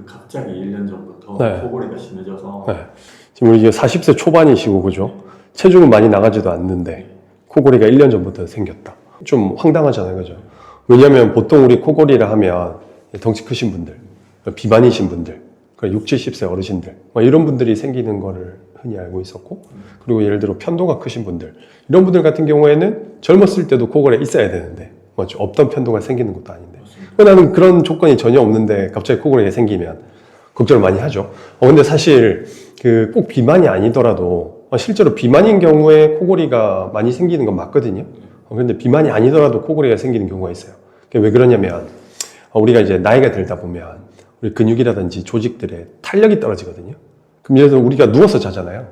갑자기 1년 전부터 네. 코골이가 심해져서 네. 지금 우리 이제 40세 초반이시고 그죠? 체중은 많이 나가지도 않는데 코골이가 1년 전부터 생겼다. 좀 황당하잖아요, 그죠? 왜냐면 보통 우리 코골이라 하면 덩치 크신 분들, 비만이신 분들, 60, 70세 어르신들 이런 분들이 생기는 거를 흔히 알고 있었고, 그리고 예를 들어 편도가 크신 분들, 이런 분들 같은 경우에는 젊었을 때도 코골이가 있어야 되는데 없던 편도가 생기는 것도 아닌데, 나는 그런 조건이 전혀 없는데 갑자기 코골이가 생기면 걱정을 많이 하죠. 근데 사실 꼭 비만이 아니더라도 실제로 비만인 경우에 코골이가 많이 생기는 건 맞거든요. 그런데 비만이 아니더라도 코골이가 생기는 경우가 있어요. 왜 그러냐면 우리가 이제 나이가 들다 보면 우리 근육이라든지 조직들의 탄력이 떨어지거든요. 그럼 예를 들어 우리가 누워서 자잖아요.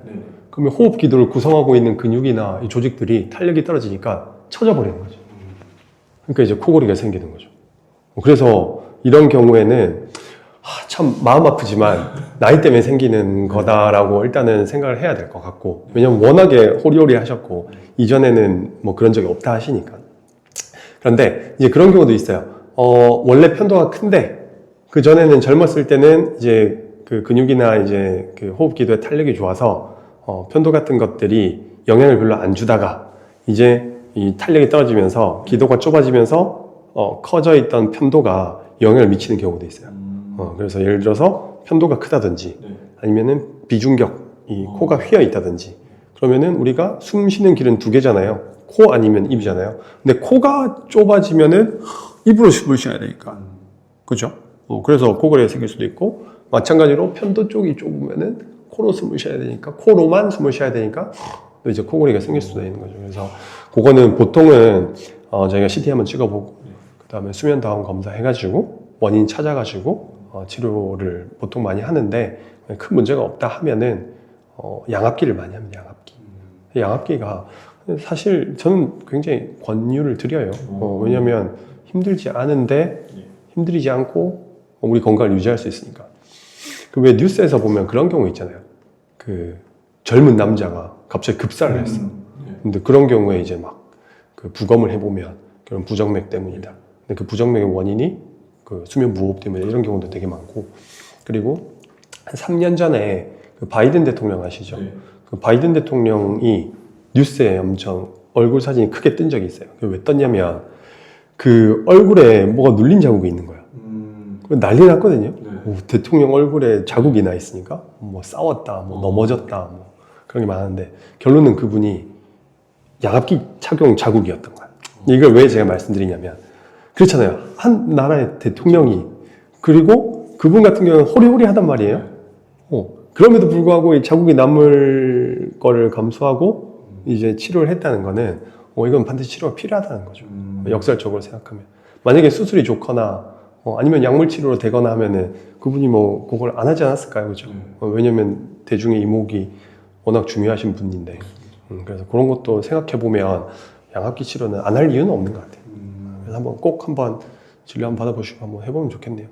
그러면 호흡기도를 구성하고 있는 근육이나 이 조직들이 탄력이 떨어지니까 처져 버리는 거죠. 그러니까 이제 코골이가 생기는 거죠. 그래서 이런 경우에는 참 마음 아프지만 나이 때문에 생기는 거다라고 일단은 생각을 해야 될 것 같고, 왜냐면 워낙에 호리호리 하셨고 이전에는 뭐 그런 적이 없다 하시니까. 그런데 이제 그런 경우도 있어요. 원래 편도가 큰데 그 전에는 젊었을 때는 이제 그 근육이나 이제 그 호흡기도의 탄력이 좋아서 편도 같은 것들이 영향을 별로 안 주다가 이제 이 탄력이 떨어지면서 기도가 좁아지면서 커져 있던 편도가 영향을 미치는 경우도 있어요. 그래서 예를 들어서 편도가 크다든지 아니면은 비중격, 이 코가 휘어 있다든지, 그러면은 우리가 숨 쉬는 길은 두 개잖아요. 코 아니면 입이잖아요. 근데 코가 좁아지면은 입으로 숨을 쉬어야 되니까. 그죠? 그래서 코골이가 생길 수도 있고, 마찬가지로 편도 쪽이 좁으면은 코로 숨을 쉬어야 되니까, 코로만 숨을 쉬어야 되니까 또 이제 코골이가 생길 수도 있는 거죠. 그래서 그거는 보통은 저희가 CT 한번 찍어보고 그 다음에 수면 다운 검사 해가지고 원인 찾아가지고 치료를 보통 많이 하는데, 큰 문제가 없다 하면은 양압기를 많이 합니다. 양압기가 사실 저는 굉장히 권유를 드려요. 왜냐하면 힘들지 않은데 힘들이지 않고 우리 건강을 유지할 수 있으니까. 그 왜 뉴스에서 보면 그런 경우 있잖아요. 그 젊은 남자가 갑자기 급사를 했어. 근데 그런 경우에 이제 막 그 부검을 해보면 그런 부정맥 때문이다. 근데 그 부정맥의 원인이 그 수면 무호흡 때문에 이런 경우도 되게 많고, 그리고 한 3년 전에 그 바이든 대통령 아시죠? 그 바이든 대통령이 뉴스에 엄청 얼굴 사진이 크게 뜬 적이 있어요. 왜 떴냐면 그 얼굴에 뭐가 눌린 자국이 있는 거야. 난리 났거든요. 대통령 얼굴에 자국이 나 있으니까 뭐 싸웠다, 뭐 넘어졌다, 뭐 그런 게 많은데 결론은 그분이 양압기 착용 자국이었던 거야. 이걸 왜 제가 말씀드리냐면, 그렇잖아요. 한 나라의 대통령이, 그리고 그분 같은 경우는 호리호리 하단 말이에요. 그럼에도 불구하고 이 자국이 남을 거를 감수하고 이제 치료를 했다는 거는 이건 반드시 치료가 필요하다는 거죠. 역설적으로 생각하면. 만약에 수술이 좋거나 아니면 약물 치료로 되거나 하면은 그분이 뭐 그걸 안 하지 않았을까요? 그죠? 왜냐면 대중의 이목이 워낙 중요하신 분인데. 그래서 그런 것도 생각해 보면 양압기 치료는 안 할 이유는 없는 것 같아요. 그래서 꼭 한번 진료 한번 받아보시고 한번 해보면 좋겠네요.